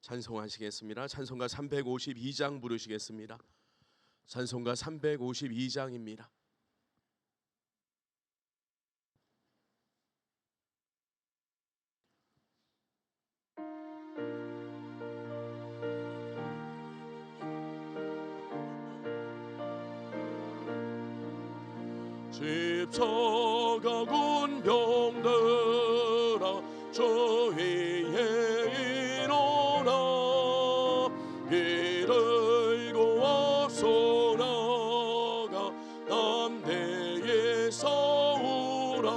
찬송하시겠습니다. 찬송가 352장 부르시겠습니다. 찬송가 352장입니다. 십자가군 병들아 저 위에 일어나 길을고 앞서 나가 담대히 싸우라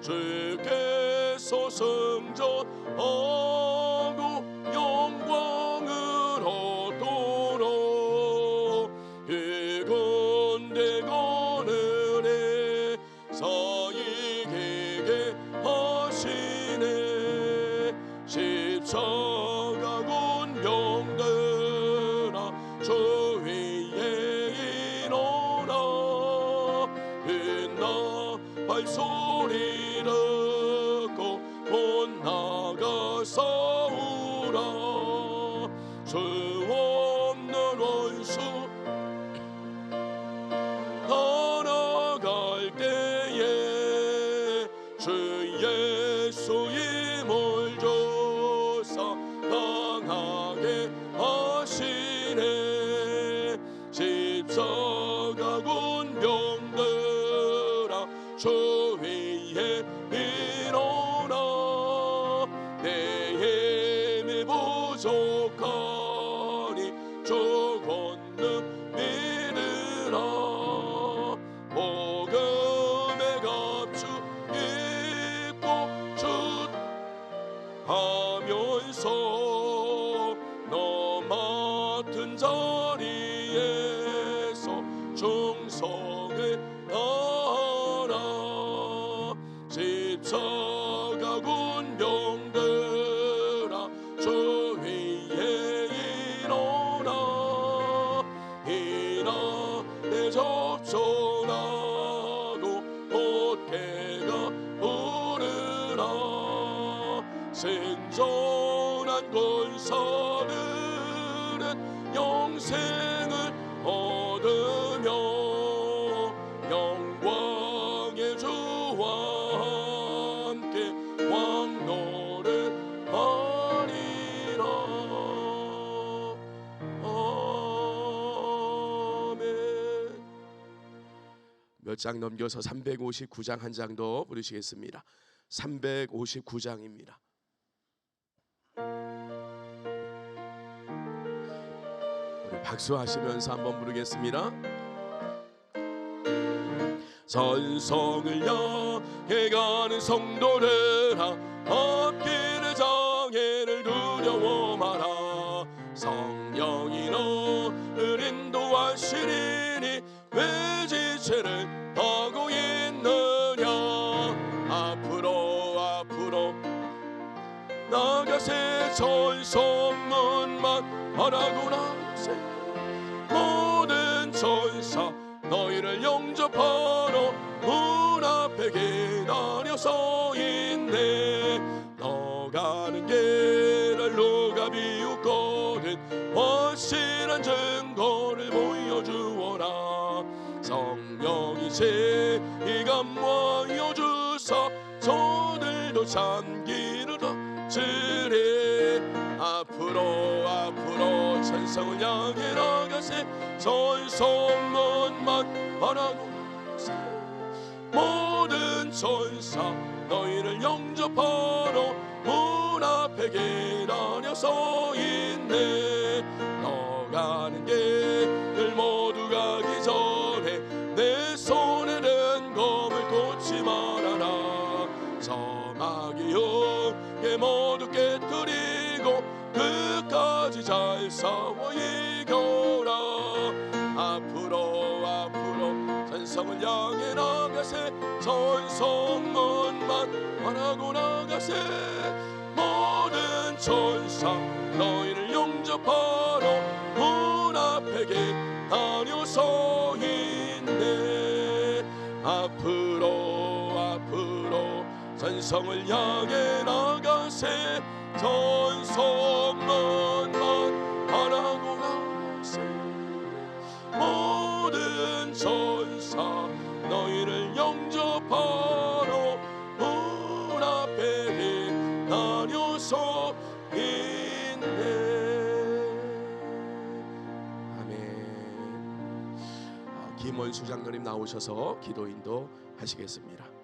주께서 승천하고 영광을 얻도록 이 군대가 사이게 하시네 십자가군 병들아 저 위에 일어나 빛나 발소리 듣고 곧 나가 싸우라 수 없는 원수 살아갈 때에 주 예수 힘을 줘서 강하게 하시네 십자가군 병들아 주 위에 일어나 내 힘이 부족하니 주 권능 믿으라 복음의 갑주 입고 주 하면서 너 맡은 자리에서 충성을 다하라 십자가군 병들아 주 위에 일어나 이나 내 접전하고 곧개가 부르라 생존한 권사들은 영생을 얻으며 영광의 주와 함께 왕노를 하리라 아멘. 몇 장 넘겨서 359장 한 장 더 부르시겠습니다. 359장입니다. 우리 박수하시면서 한번 부르겠습니다. 전성을 향해 가는 성도들아 앞길의 장애를 두려워 마라 성령이 너를 인도하시리니 왜 지체를 하고 있느냐 앞으로 나가세 전성문만 바라구나 모든 천사 너희를 영접하러 문 앞에 기다려 서 있네 너 가는 길을 누가 비웃거든 확실한 증거를 보여주어라 성령이 제감하여 주사 저들도 참기를 얻으리 앞으로 천성을 향해 나가세 전성문만 바라고 모든 천사 너희를 영접하러 문 앞에 기다려 서 있네 너 가는 길을 모두 가기 전에 내 손에 든 검을 꽂지 말아라 저마귀 흉에 모두 깨뜨리고 끝까지 잘 싸워 이겨라 앞으로 전성을 향해 나가세 전성문만 바라고 나가세 모든 천사 너희를 영접하러 문 앞에 기다려 서 있네 앞으로 전성을 향해 나가세 전성만만 바라고 나세 모든 천사 너희를 영접하러 문 앞에 기다려서 있네. 아멘. 김원수 장로님 나오셔서 기도 인도 하시겠습니다.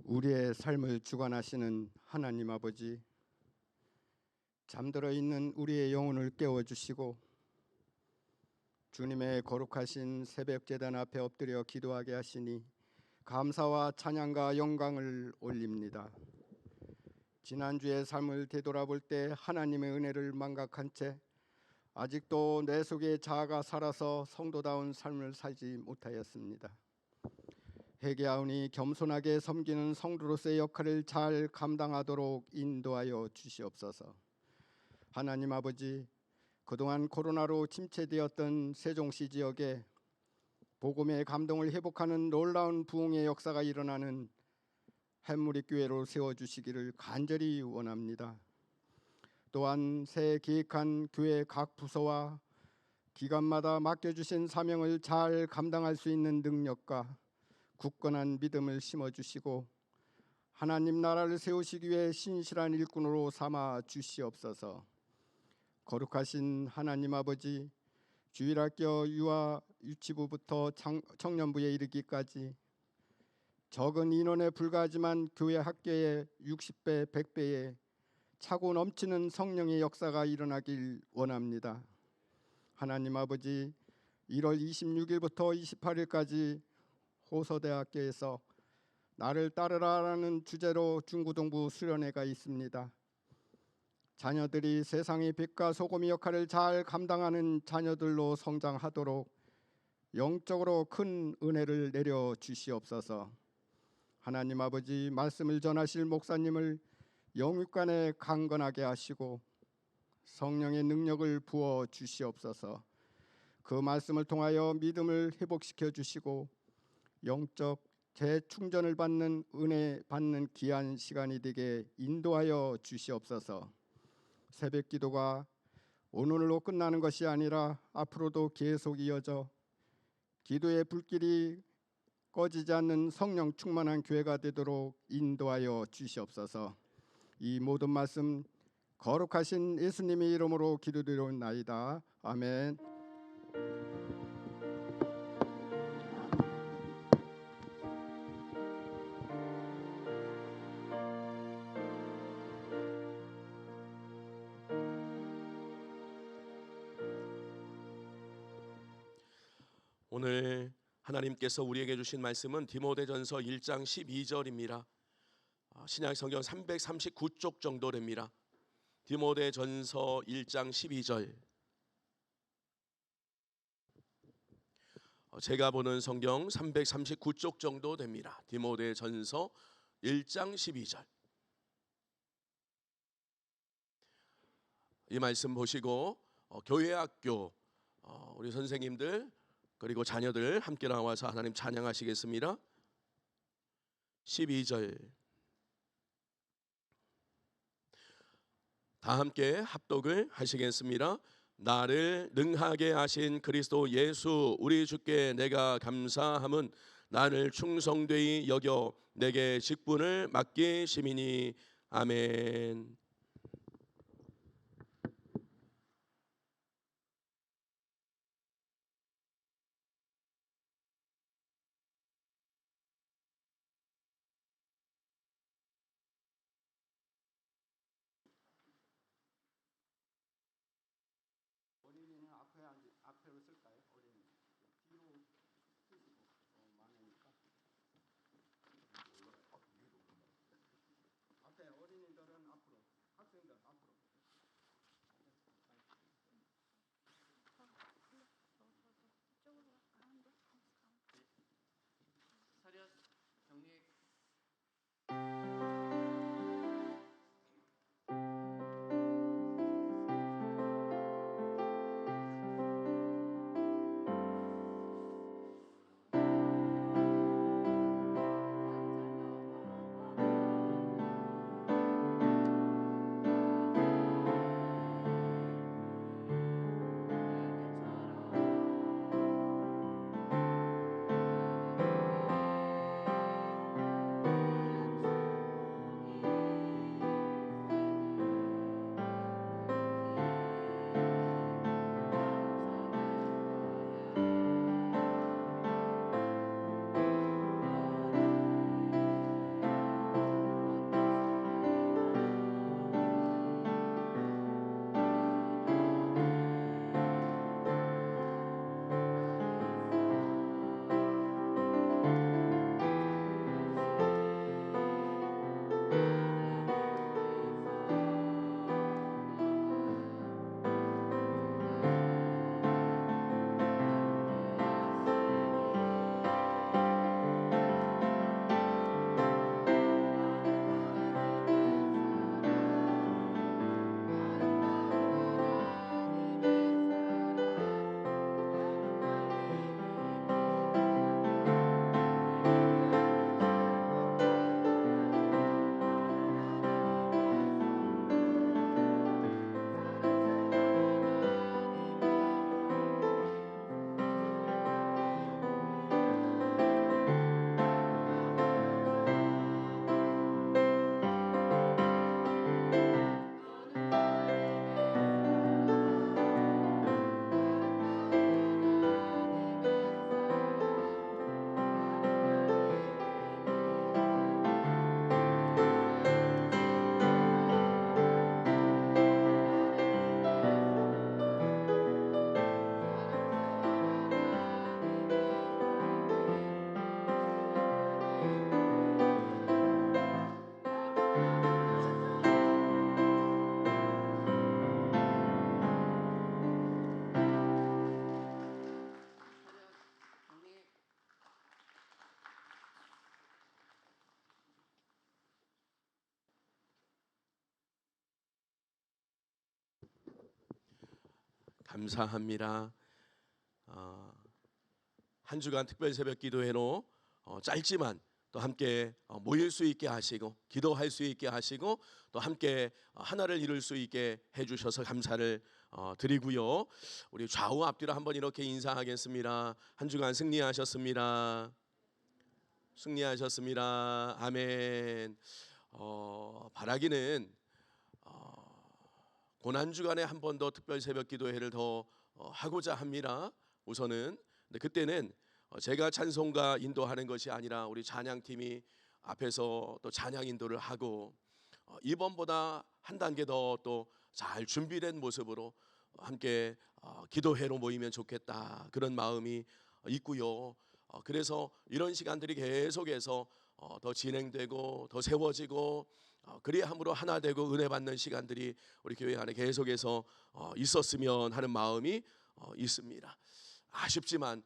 우리의 삶을 주관하시는 하나님 아버지, 잠들어 있는 우리의 영혼을 깨워주시고 주님의 거룩하신 새벽 제단 앞에 엎드려 기도하게 하시니 감사와 찬양과 영광을 올립니다. 지난주의 삶을 되돌아볼 때 하나님의 은혜를 망각한 채 아직도 내 속에 자아가 살아서 성도다운 삶을 살지 못하였습니다. 회개하오니 겸손하게 섬기는 성도로서의 역할을 잘 감당하도록 인도하여 주시옵소서. 하나님 아버지, 그동안 코로나로 침체되었던 세종시 지역에 복음의 감동을 회복하는 놀라운 부흥의 역사가 일어나는 햇무리 교회로 세워주시기를 간절히 원합니다. 또한 새해 기획한 교회 각 부서와 기관마다 맡겨주신 사명을 잘 감당할 수 있는 능력과 굳건한 믿음을 심어주시고 하나님 나라를 세우시기 위해 신실한 일꾼으로 삼아 주시옵소서. 거룩하신 하나님 아버지, 주일학교 유아 유치부부터 청년부에 이르기까지 적은 인원에 불과하지만 교회 학교의 60배, 100배의 차고 넘치는 성령의 역사가 일어나길 원합니다. 하나님 아버지, 1월 26일부터 28일까지 호서대학교에서 나를 따르라라는 주제로 중고등부 수련회가 있습니다. 자녀들이 세상의 빛과 소금의 역할을 잘 감당하는 자녀들로 성장하도록 영적으로 큰 은혜를 내려 주시옵소서. 하나님 아버지, 말씀을 전하실 목사님을 영육간에 강건하게 하시고 성령의 능력을 부어 주시옵소서. 그 말씀을 통하여 믿음을 회복시켜 주시고 영적 재충전을 받는 은혜 받는 귀한 시간이 되게 인도하여 주시옵소서. 새벽 기도가 오늘로 끝나는 것이 아니라 앞으로도 계속 이어져 기도의 불길이 꺼지지 않는 성령 충만한 교회가 되도록 인도하여 주시옵소서. 이 모든 말씀 거룩하신 예수님의 이름으로 기도드리옵나이다. 아멘. 오늘 하나님께서 우리에게 주신 말씀은 디모데전서 1장 12절입니다. 신약 성경 339쪽 정도 됩니다. 디모데전서 1장 12절. 제가 보는 성경 339쪽 정도 됩니다. 디모데전서 1장 12절. 이 말씀 보시고 교회 학교 우리 선생님들 그리고 자녀들 함께 나와서 하나님 찬양하시겠습니다. 12절 다 함께 합독을 하시겠습니다. 나를 능하게 하신 그리스도 예수 우리 주께 내가 감사함은 나를 충성되이 여겨 내게 직분을 맡기심이니. 아멘. 어린이는 앞으로 쓸까요? 어린이 뒤로 쓰시고 많으니까 앞에 어린이들은 앞으로. 감사합니다. 한 주간 특별 새벽 기도회로 짧지만 또 함께 모일 수 있게 하시고 기도할 수 있게 하시고 또 함께 하나를 이룰 수 있게 해주셔서 감사를 드리고요. 우리 좌우 앞뒤로 한번 이렇게 인사하겠습니다. 한 주간 승리하셨습니다. 승리하셨습니다. 아멘. 바라기는 고난 주간에 한 번 더 특별 새벽 기도회를 더 하고자 합니다. 우선은 근데 그때는 제가 찬송가 인도하는 것이 아니라 우리 찬양팀이 앞에서 또 찬양 인도를 하고 이번보다 한 단계 더 또 잘 준비된 모습으로 함께 기도회로 모이면 좋겠다 그런 마음이 있고요. 그래서 이런 시간들이 계속해서 더 진행되고 더 세워지고 그리함으로 하나 되고 은혜 받는 시간들이 우리 교회 안에 계속해서 있었으면 하는 마음이 있습니다. 아쉽지만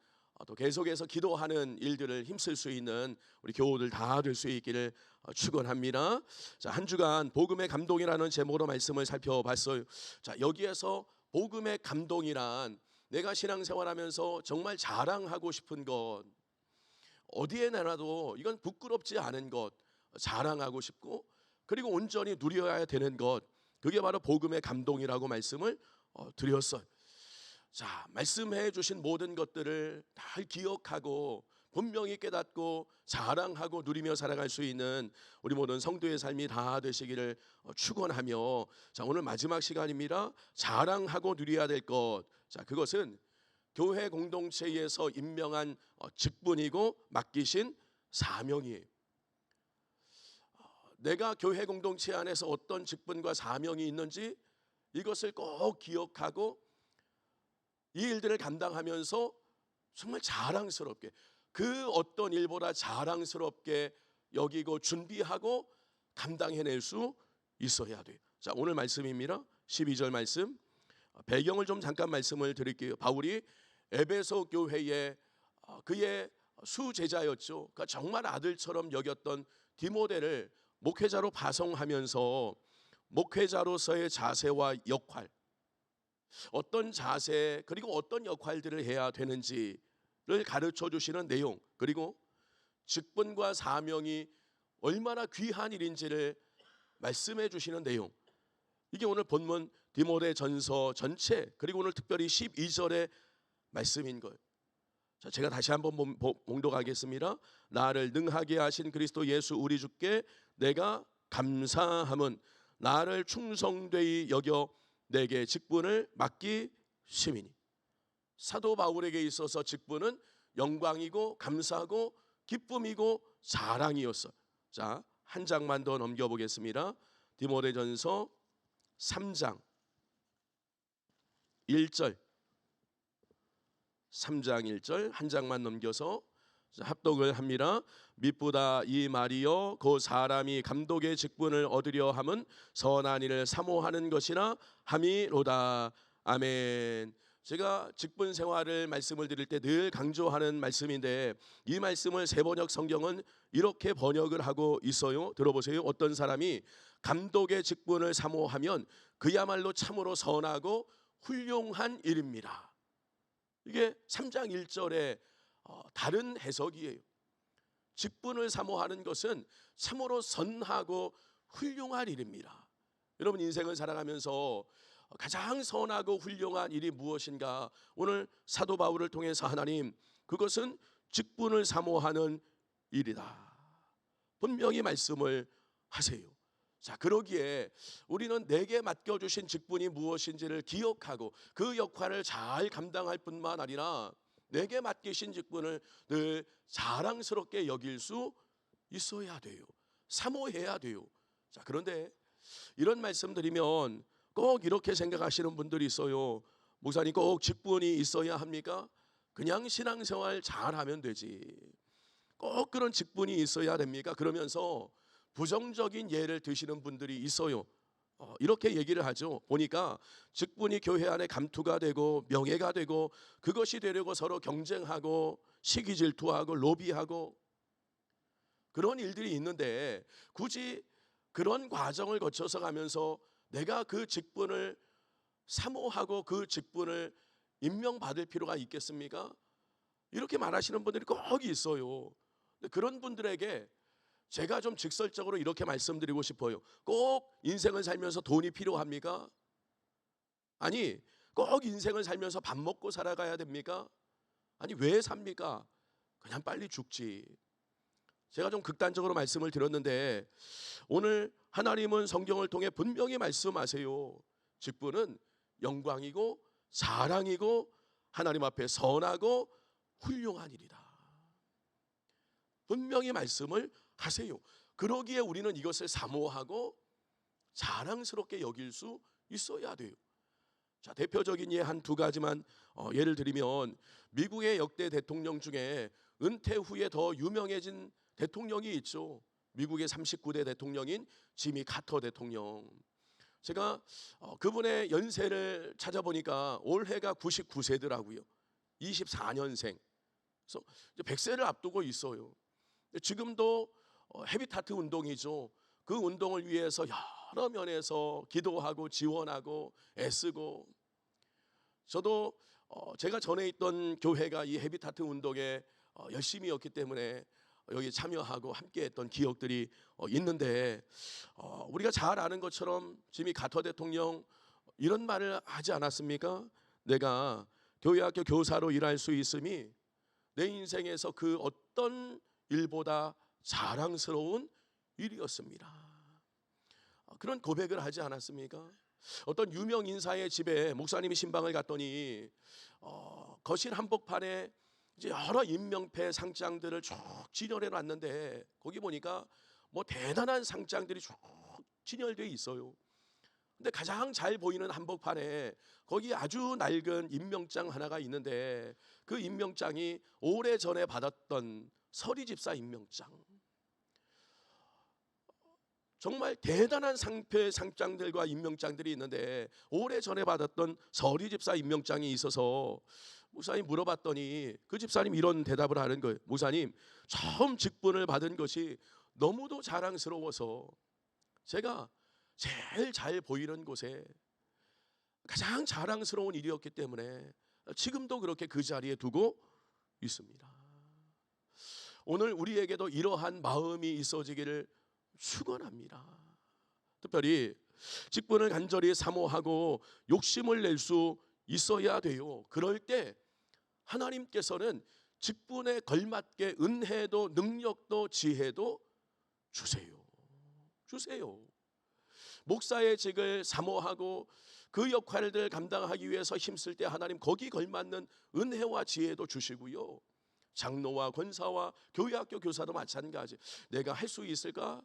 또 계속해서 기도하는 일들을 힘쓸 수 있는 우리 교우들 다 될 수 있기를 축원합니다. 자, 한 주간 복음의 감동이라는 제목으로 말씀을 살펴봤어요. 자, 여기에서 복음의 감동이란 내가 신앙생활하면서 정말 자랑하고 싶은 것, 어디에 내놔도 이건 부끄럽지 않은 것, 자랑하고 싶고 그리고 온전히 누려야 되는 것, 그게 바로 복음의 감동이라고 말씀을 드렸어요. 자, 말씀해 주신 모든 것들을 잘 기억하고 분명히 깨닫고 자랑하고 누리며 살아갈 수 있는 우리 모든 성도의 삶이 다 되시기를 축원하며, 자, 오늘 마지막 시간입니다. 자랑하고 누려야 될 것, 자, 그것은 교회 공동체에서 임명한 직분이고 맡기신 사명이에요. 내가 교회 공동체 안에서 어떤 직분과 사명이 있는지 이것을 꼭 기억하고 이 일들을 감당하면서 정말 자랑스럽게, 그 어떤 일보다 자랑스럽게 여기고 준비하고 감당해낼 수 있어야 돼요. 자, 오늘 말씀입니다. 12절 말씀, 배경을 좀 잠깐 말씀을 드릴게요. 바울이 에베소 교회에 그의 수제자였죠. 그러니까 정말 아들처럼 여겼던 디모데를 목회자로 파송하면서 목회자로서의 자세와 역할, 어떤 자세 그리고 어떤 역할들을 해야 되는지를 가르쳐 주시는 내용, 그리고 직분과 사명이 얼마나 귀한 일인지를 말씀해 주시는 내용, 이게 오늘 본문 디모데전서 전체 그리고 오늘 특별히 12절의 말씀인 거예요. 자, 제가 다시 한번 봉독하겠습니다. 나를 능하게 하신 그리스도 예수 우리 주께 내가 감사함은 나를 충성되이 여겨 내게 직분을 맡기심이니. 사도 바울에게 있어서 직분은 영광이고 감사하고 기쁨이고 자랑이었어요. 자, 한 장만 더 넘겨보겠습니다. 디모데전서 3장 1절, 3장 1절 한 장만 넘겨서 합독을 합니다. 미쁘다 이 말이여 그 사람이 감독의 직분을 얻으려 함은 선한 일을 사모하는 것이나 함이로다. 아멘. 제가 직분 생활을 말씀을 드릴 때 늘 강조하는 말씀인데 이 말씀을 세번역 성경은 이렇게 번역을 하고 있어요. 들어보세요. 어떤 사람이 감독의 직분을 사모하면 그야말로 참으로 선하고 훌륭한 일입니다. 이게 3장 1절의 다른 해석이에요. 직분을 사모하는 것은 참으로 선하고 훌륭한 일입니다. 여러분, 인생을 살아가면서 가장 선하고 훌륭한 일이 무엇인가? 오늘 사도 바울을 통해서 하나님, 그것은 직분을 사모하는 일이다, 분명히 말씀을 하세요. 자, 그러기에 우리는 내게 맡겨주신 직분이 무엇인지를 기억하고 그 역할을 잘 감당할 뿐만 아니라 내게 맡기신 직분을 늘 자랑스럽게 여길 수 있어야 돼요. 사모해야 돼요. 자, 그런데 이런 말씀 드리면 꼭 이렇게 생각하시는 분들이 있어요. 목사님, 꼭 직분이 있어야 합니까? 그냥 신앙생활 잘하면 되지, 꼭 그런 직분이 있어야 됩니까? 그러면서 부정적인 예를 드시는 분들이 있어요. 이렇게 얘기를 하죠. 보니까 직분이 교회 안에 감투가 되고 명예가 되고 그것이 되려고 서로 경쟁하고 시기 질투하고 로비하고 그런 일들이 있는데, 굳이 그런 과정을 거쳐서 가면서 내가 그 직분을 사모하고 그 직분을 임명받을 필요가 있겠습니까? 이렇게 말하시는 분들이 꼭 있어요. 근데 그런 분들에게 제가 좀 직설적으로 이렇게 말씀드리고 싶어요. 꼭 인생을 살면서 돈이 필요합니까? 아니, 꼭 인생을 살면서 밥 먹고 살아가야 됩니까? 아니, 왜 삽니까? 그냥 빨리 죽지. 제가 좀 극단적으로 말씀을 드렸는데 오늘 하나님은 성경을 통해 분명히 말씀하세요. 직분은 영광이고 자랑이고 하나님 앞에 선하고 훌륭한 일이다. 분명히 말씀을 하세요. 그러기에 우리는 이것을 사모하고 자랑스럽게 여길 수 있어야 돼요. 자, 대표적인 예 한 두 가지만 예를 들면 미국의 역대 대통령 중에 은퇴 후에 더 유명해진 대통령이 있죠. 미국의 39대 대통령인 지미 카터 대통령. 제가 그분의 연세를 찾아보니까 올해가 99세더라고요. 24년생. 그래서 100세를 앞두고 있어요. 지금도 헤비타트 운동이죠. 그 운동을 위해서 여러 면에서 기도하고 지원하고 애쓰고, 저도 제가 전에 있던 교회가 이 헤비타트 운동에 열심히였기 때문에 여기 참여하고 함께했던 기억들이 있는데, 우리가 잘 아는 것처럼 지미 카터 대통령 이런 말을 하지 않았습니까? 내가 교회학교 교사로 일할 수 있음이 내 인생에서 그 어떤 일보다 자랑스러운 일이었습니다. 그런 고백을 하지 않았습니까? 어떤 유명 인사의 집에 목사님이 신방을 갔더니 거실 한복판에 이제 여러 인명패 상장들을 쭉 진열해 놨는데 거기 보니까 뭐 대단한 상장들이 쭉 진열되어 있어요. 근데 가장 잘 보이는 한복판에 거기 아주 낡은 임명장 하나가 있는데 그 임명장이 오래전에 받았던 서리 집사 임명장. 정말 대단한 상패 상장들과 임명장들이 있는데 오래전에 받았던 서리 집사 임명장이 있어서 목사님 물어봤더니 그 집사님 이런 대답을 하는 거예요. 목사님, 처음 직분을 받은 것이 너무도 자랑스러워서 제가 제일 잘 보이는 곳에 가장 자랑스러운 일이었기 때문에 지금도 그렇게 그 자리에 두고 있습니다. 오늘 우리에게도 이러한 마음이 있어지기를 축원합니다. 특별히 직분을 간절히 사모하고 욕심을 낼 수 있어야 돼요. 그럴 때 하나님께서는 직분에 걸맞게 은혜도 능력도 지혜도 주세요. 목사의 직을 사모하고 그 역할을 감당하기 위해서 힘쓸 때 하나님 거기 걸맞는 은혜와 지혜도 주시고요. 장로와 권사와 교회학교 교사도 마찬가지. 내가 할 수 있을까?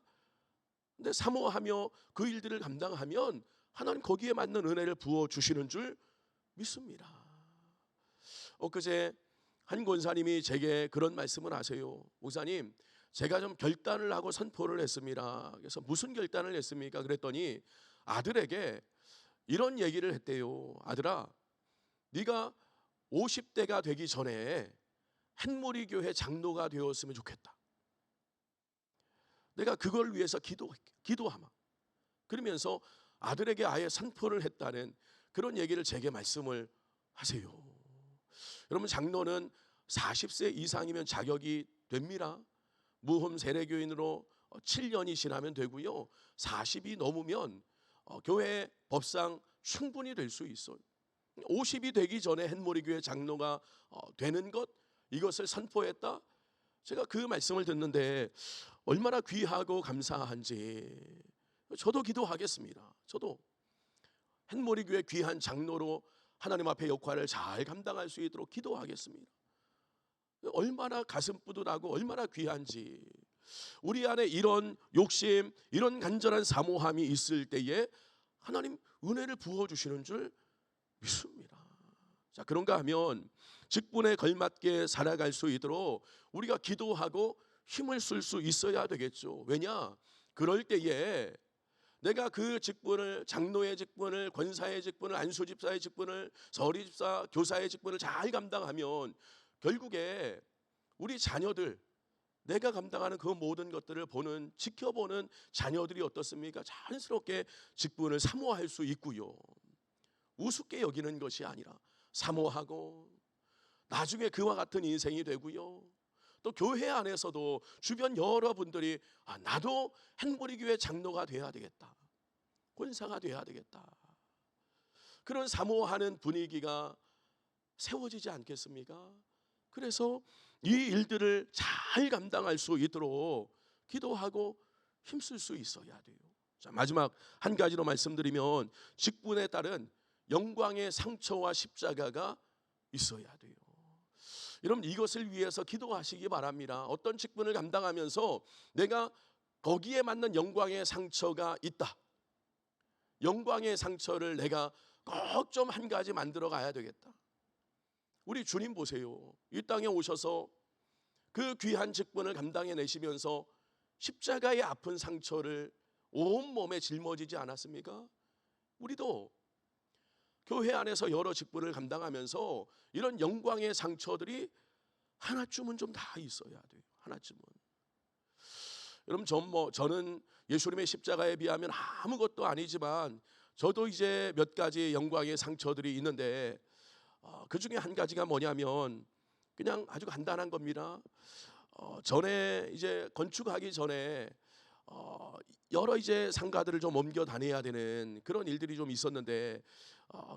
근데 사모하며 그 일들을 감당하면 하나님 거기에 맞는 은혜를 부어 주시는 줄 믿습니다. 엊그제 한 권사님이 제게 그런 말씀을 하세요. 목사님, 제가 좀 결단을 하고 선포를 했습니다. 그래서 무슨 결단을 했습니까? 그랬더니 아들에게 이런 얘기를 했대요. 아들아, 네가 50대가 되기 전에 햇모리 교회 장로가 되었으면 좋겠다. 내가 그걸 위해서 기도하마. 그러면서 아들에게 아예 선포를 했다는 그런 얘기를 제게 말씀을 하세요. 여러분, 장로는 40세 이상이면 자격이 됩니다. 무홈 세례교인으로 7년이 지나면 되고요. 40이 넘으면 교회 법상 충분히 될 수 있어요. 50이 되기 전에 햇모리 교회 장로가 되는 것, 이것을 선포했다. 제가 그 말씀을 듣는데 얼마나 귀하고 감사한지 저도 기도하겠습니다. 저도 햇모리 교회 귀한 장로로 하나님 앞에 역할을 잘 감당할 수 있도록 기도하겠습니다. 얼마나 가슴 뿌듯하고 얼마나 귀한지. 우리 안에 이런 욕심, 이런 간절한 사모함이 있을 때에 하나님 은혜를 부어주시는 줄 믿습니다. 자, 그런가 하면 직분에 걸맞게 살아갈 수 있도록 우리가 기도하고 힘을 쓸 수 있어야 되겠죠. 왜냐? 그럴 때에 내가 그 직분을, 장로의 직분을, 권사의 직분을, 안수집사의 직분을, 서리집사, 교사의 직분을 잘 감당하면 결국에 우리 자녀들, 내가 감당하는 그 모든 것들을 보는, 지켜보는 자녀들이 어떻습니까? 자연스럽게 직분을 사모할 수 있고요. 우습게 여기는 것이 아니라 사모하고 나중에 그와 같은 인생이 되고요. 또 교회 안에서도 주변 여러분들이 나도 행보리교회 장로가 돼야 되겠다, 권사가 돼야 되겠다, 그런 사모하는 분위기가 세워지지 않겠습니까? 그래서 이 일들을 잘 감당할 수 있도록 기도하고 힘쓸 수 있어야 돼요. 자, 마지막 한 가지로 말씀드리면 직분에 따른 영광의 상처와 십자가가 있어야 돼요. 여러분, 이것을 위해서 기도하시기 바랍니다. 어떤 직분을 감당하면서 내가 거기에 맞는 영광의 상처가 있다, 영광의 상처를 내가 꼭 좀 한 가지 만들어 가야 되겠다. 우리 주님 보세요. 이 땅에 오셔서 그 귀한 직분을 감당해 내시면서 십자가의 아픈 상처를 온몸에 짊어지지 않았습니까? 우리도 교회 안에서 여러 직분을 감당하면서 이런 영광의 상처들이 하나쯤은 좀 다 있어야 돼요. 하나쯤은. 여러분, 저는 예수님의 십자가에 비하면 아무것도 아니지만 저도 이제 몇 가지 영광의 상처들이 있는데 그 중에 한 가지가 뭐냐면 그냥 아주 간단한 겁니다. 전에 이제 건축하기 전에 여러 이제 상가들을 좀 옮겨 다녀야 되는 그런 일들이 좀 있었는데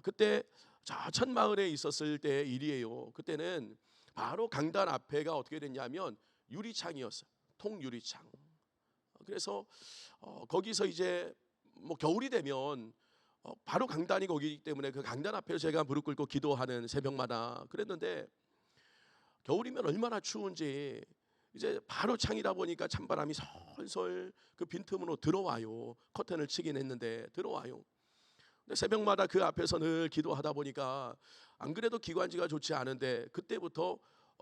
그때 저 천마을에 있었을 때 일이에요. 그때는 바로 강단 앞에가 어떻게 됐냐면 유리창이었어요. 통유리창. 그래서 거기서 이제 뭐 겨울이 되면 바로 강단이 거기이기 때문에 그 강단 앞에서 제가 무릎 꿇고 기도하는 새벽마다 그랬는데, 겨울이면 얼마나 추운지 이제 바로 창이다 보니까 찬바람이 솔솔 그 빈틈으로 들어와요. 커튼을 치긴 했는데 들어와요. 근데 새벽마다 그 앞에서 늘 기도하다 보니까 안 그래도 기관지가 좋지 않은데 그때부터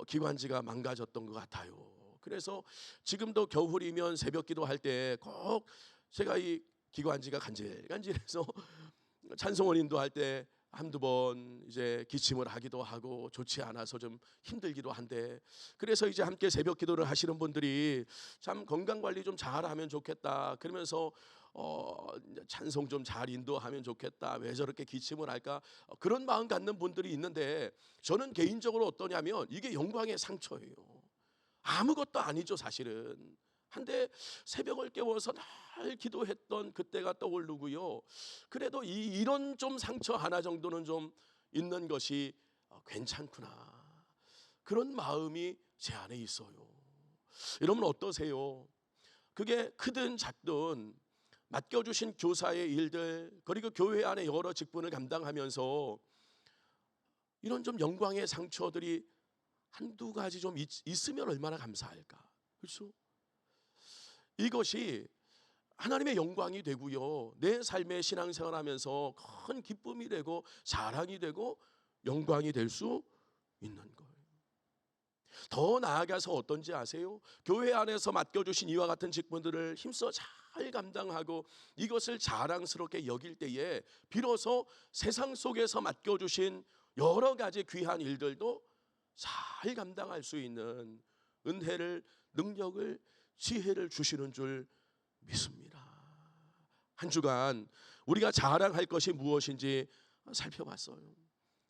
기관지가 망가졌던 것 같아요. 그래서 지금도 겨울이면 새벽 기도할 때 꼭 제가 이 기관지가 간질간질해서 찬송원인도 할 때 한두 번 이제 기침을 하기도 하고 좋지 않아서 좀 힘들기도 한데, 그래서 이제 함께 새벽 기도를 하시는 분들이 참 건강 관리 좀 잘하면 좋겠다, 그러면서 찬송 좀 잘 인도하면 좋겠다, 왜 저렇게 기침을 할까, 그런 마음 갖는 분들이 있는데, 저는 개인적으로 어떠냐면 이게 영광의 상처예요. 아무것도 아니죠 사실은. 한데 새벽을 깨워서 날 기도했던 그때가 떠오르고요. 그래도 이런 좀 상처 하나 정도는 좀 있는 것이 괜찮구나, 그런 마음이 제 안에 있어요. 여러분 어떠세요? 그게 크든 작든 맡겨주신 교사의 일들, 그리고 교회 안에 여러 직분을 감당하면서 이런 좀 영광의 상처들이 한두 가지 좀 있으면 얼마나 감사할까. 그렇죠? 이것이 하나님의 영광이 되고요, 내 삶의 신앙생활하면서 큰 기쁨이 되고 자랑이 되고 영광이 될 수 있는 거예요. 더 나아가서 어떤지 아세요? 교회 안에서 맡겨주신 이와 같은 직분들을 힘써 잘 감당하고 이것을 자랑스럽게 여길 때에 비로소 세상 속에서 맡겨주신 여러 가지 귀한 일들도 잘 감당할 수 있는 은혜를, 능력을, 지혜를 주시는 줄 믿습니다. 한 주간 우리가 자랑할 것이 무엇인지 살펴봤어요.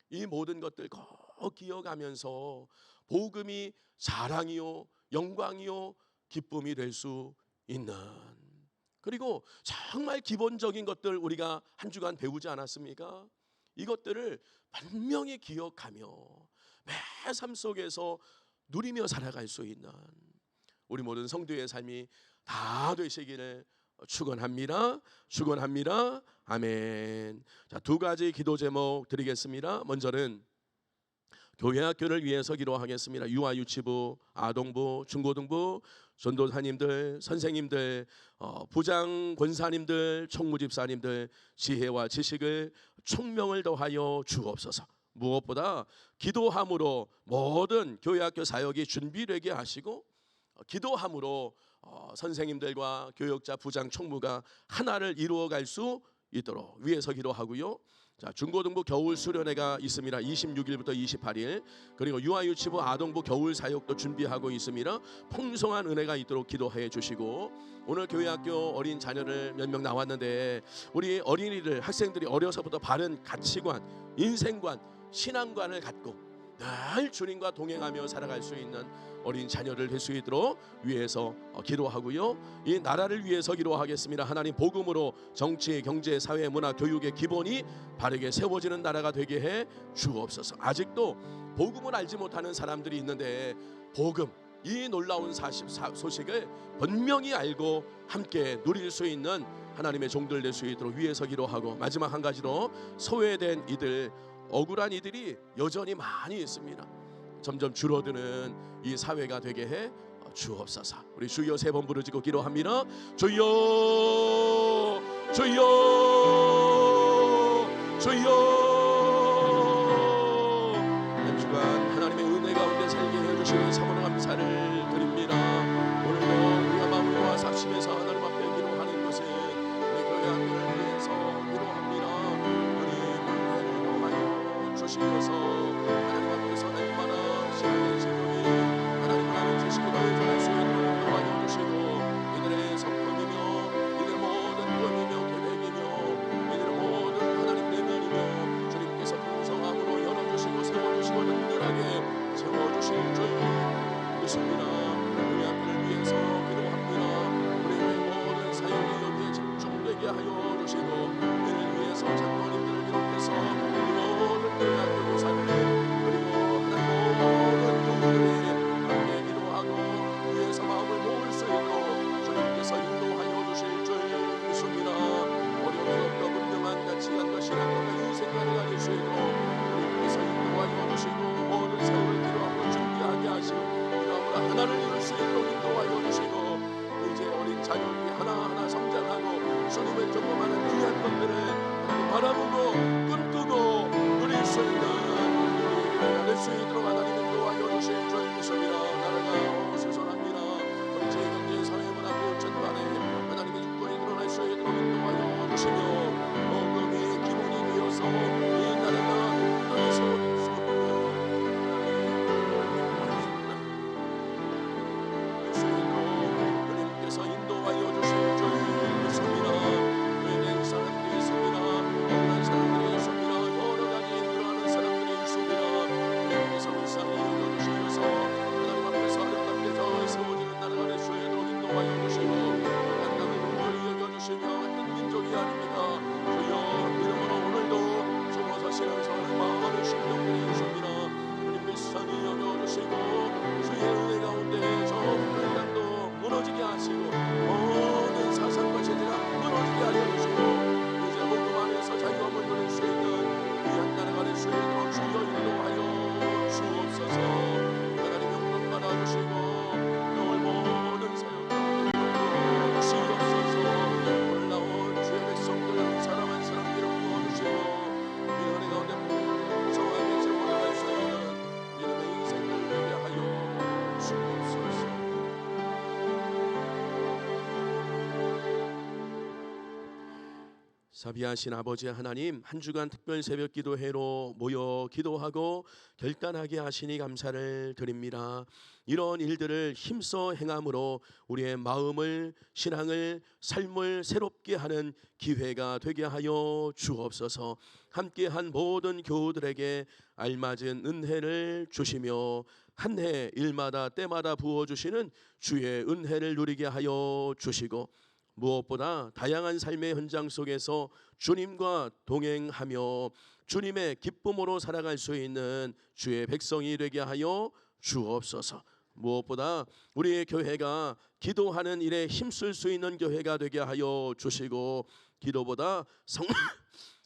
이 모든 것들 꼭 기억하면서 복음이 자랑이요, 영광이요, 기쁨이 될 수 있는, 그리고 정말 기본적인 것들 우리가 한 주간 배우지 않았습니까? 이것들을 분명히 기억하며 매 삶 속에서 누리며 살아갈 수 있는 우리 모든 성도의 삶이 다 되시기를 축원합니다. 축원합니다. 아멘. 자, 두 가지 기도 제목 드리겠습니다. 먼저는 교회 학교를 위해서 기도하겠습니다. 유아유치부, 아동부, 중고등부, 전도사님들, 선생님들, 부장 권사님들, 총무집사님들 지혜와 지식을 총명을 더하여 주옵소서. 무엇보다 기도함으로 모든 교회학교 사역이 준비되게 하시고, 기도함으로 선생님들과 교역자, 부장, 총무가 하나를 이루어갈 수 있도록 위해서 기도하고요. 자, 중고등부 겨울 수련회가 있습니다. 26일부터 28일. 그리고 유아유치부, 아동부 겨울 사역도 준비하고 있습니다. 풍성한 은혜가 있도록 기도해 주시고, 오늘 교회학교 어린 자녀를 몇 명 나왔는데 우리 어린이들, 학생들이 어려서부터 바른 가치관, 인생관 신앙관을 갖고 늘 주님과 동행하며 살아갈 수 있는 어린 자녀들 될 수 있도록 위해서 기도하고요. 이 나라를 위해서 기도하겠습니다. 하나님, 복음으로 정치, 경제, 사회, 문화, 교육의 기본이 바르게 세워지는 나라가 되게 해 주옵소서. 아직도 복음을 알지 못하는 사람들이 있는데 복음, 이 놀라운 소식을 분명히 알고 함께 누릴 수 있는 하나님의 종들 될 수 있도록 위해서 기도하고, 마지막 한 가지로 소외된 이들, 억울한 이들이 여전히 많이 있습니다. 점점 줄어드는 이 사회가 되게 해 주옵소서. 우리 주여 세 번 부르짖고 기도합니다. 주여, 주여, 주여. 한 주간 하나님의 은혜 가운데 살게 해주시니 참으로 감사를 드립니다. 오늘도 우리가 마음을 모아서 합심해서 하나님 앞에 기도하는 것은 우리 교회 학교를 위해서 기도합니다. 우리 은혜를 더하여 주시옵소서. 하나님 앞에서 날마다 시간의 지금이 하나님을 아는 지식으로 전할 수 있도록 도와줘 주시고, 이들의 성품이며 이들의 모든 꿈이며 계획이며 이들의 모든 하나님 내면이며 주님께서 풍성함으로 열어주시고 세워주시고 든든하게 채워주실 줄 믿습니다. 우리 학교를 위해서 기도합니다. 우리 교회 모든 사역이 여기에 집중되게 하여 주시고, 이를 위해서 장로님들을 비롯해서 모든 교회 학교 교사들 그리고 하나님 모든 교우들이 함께 기도하고 위해서 마음을 모을 수 있도록 주님께서 인도하여 주실 줄 믿습니다. 어려움과 문명한 가치관과 신앙과 인생관을 가질 수 있도록 주님께서 인도하여 주시고, 모든 세월을 기도하고 준비하게 하시고 기도함으로 하나를 이룰 수 있도록 인도하여 주시고, 이제 어린 자녀들이 하나하나 성장하고 주님을 경험하는 귀한 것들을 하나님 바라보고 꿈꾸고 누릴 수 있는 우리가 될 수 있도록 하나님 인도하여 주실 줄 믿습니다. 나라가 세선합니다. 경제, 사회, 문화, 교육 전반에 하나님의 주권이 드러날 수 있도록 인도하여 주시며, 복음이 기본이 되어서 이 나라가 세워질 수 있도록 주님께서 인도하여 주실 줄 믿습니다. 외된 사람들이 있습니다. 억울한 사람들이 있습니다. 여러 가지 힘들어하는 사람들이 있습니다. 주님께서 불쌍히 여겨주시면서 하나님 앞에서 아름답게 세워지는 나라가 될 수 있도록 인도하여 주시고, 한강을 긍휼히 여겨주시며 같은 민족이 아닙니다. 주여, 이름으로 오늘도 숨어서시는 서는 많은 심령들이 있습니다. 주님 불쌍히 여겨주시고 주의 은혜 가운데 저 북한 땅도 무너지게 하시고 모든 사상과 제재가 무너지게 하여 주시고, 이제 복음 안에서 자유함을 누릴 수 있는 귀한 나라가 될 수 있도록 주여 인도하여 주옵소서. 하나님 영광 받아주시고 오늘 모든 사역 가운데 주옵소서. 오늘 나온 주의 백성들 사람 한 사람 기름 부어주시고 이 은혜 가운데 풍성하게 세워나갈 수 있는 믿음의 인생을 되게 하여 주옵소서. 자비하신 아버지 하나님, 한 주간 특별 새벽 기도회로 모여 기도하고 결단하게 하시니 감사를 드립니다. 이런 일들을 힘써 행함으로 우리의 마음을, 신앙을, 삶을 새롭게 하는 기회가 되게 하여 주옵소서. 함께한 모든 교우들에게 알맞은 은혜를 주시며 한 해 일마다 때마다 부어주시는 주의 은혜를 누리게 하여 주시고, 무엇보다 다양한 삶의 현장 속에서 주님과 동행하며 주님의 기쁨으로 살아갈 수 있는 주의 백성이 되게 하여 주옵소서. 무엇보다 우리의 교회가 기도하는 일에 힘쓸 수 있는 교회가 되게 하여 주시고, 기도보다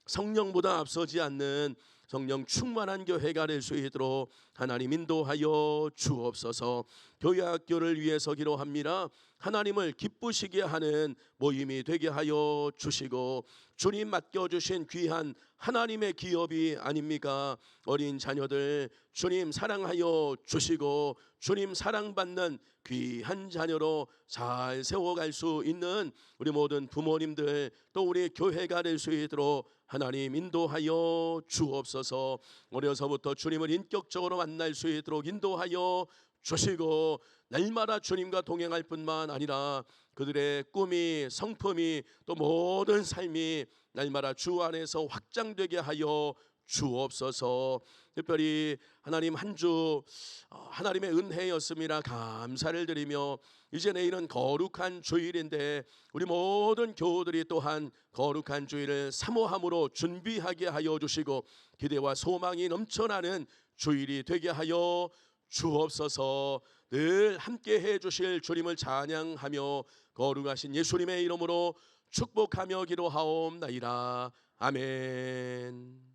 성령보다 앞서지 않는 성령 충만한 교회가 될 수 있도록 하나님 인도하여 주옵소서. 교회 학교를 위해서 기도합니다. 하나님을 기쁘시게 하는 모임이 되게 하여 주시고, 주님 맡겨주신 귀한 하나님의 기업이 아닙니까? 어린 자녀들 주님 사랑하여 주시고 주님 사랑받는 귀한 자녀로 잘 세워갈 수 있는 우리 모든 부모님들, 또 우리 교회가 될 수 있도록 하나님 인도하여 주옵소서. 어려서부터 주님을 인격적으로 만날 수 있도록 인도하여 주시고, 날마다 주님과 동행할 뿐만 아니라 그들의 꿈이, 성품이, 또 모든 삶이 날마다 주 안에서 확장되게 하여 주옵소서. 특별히 하나님 한 주 하나님의 은혜였음이라 감사를 드리며, 이제 내일은 거룩한 주일인데 우리 모든 교우들이 또한 거룩한 주일을 사모함으로 준비하게 하여 주시고 기대와 소망이 넘쳐나는 주일이 되게 하여 주옵소서. 늘 함께 해 주실 주님을 찬양하며 거룩하신 예수님의 이름으로 축복하며 기도하옵나이다. 아멘.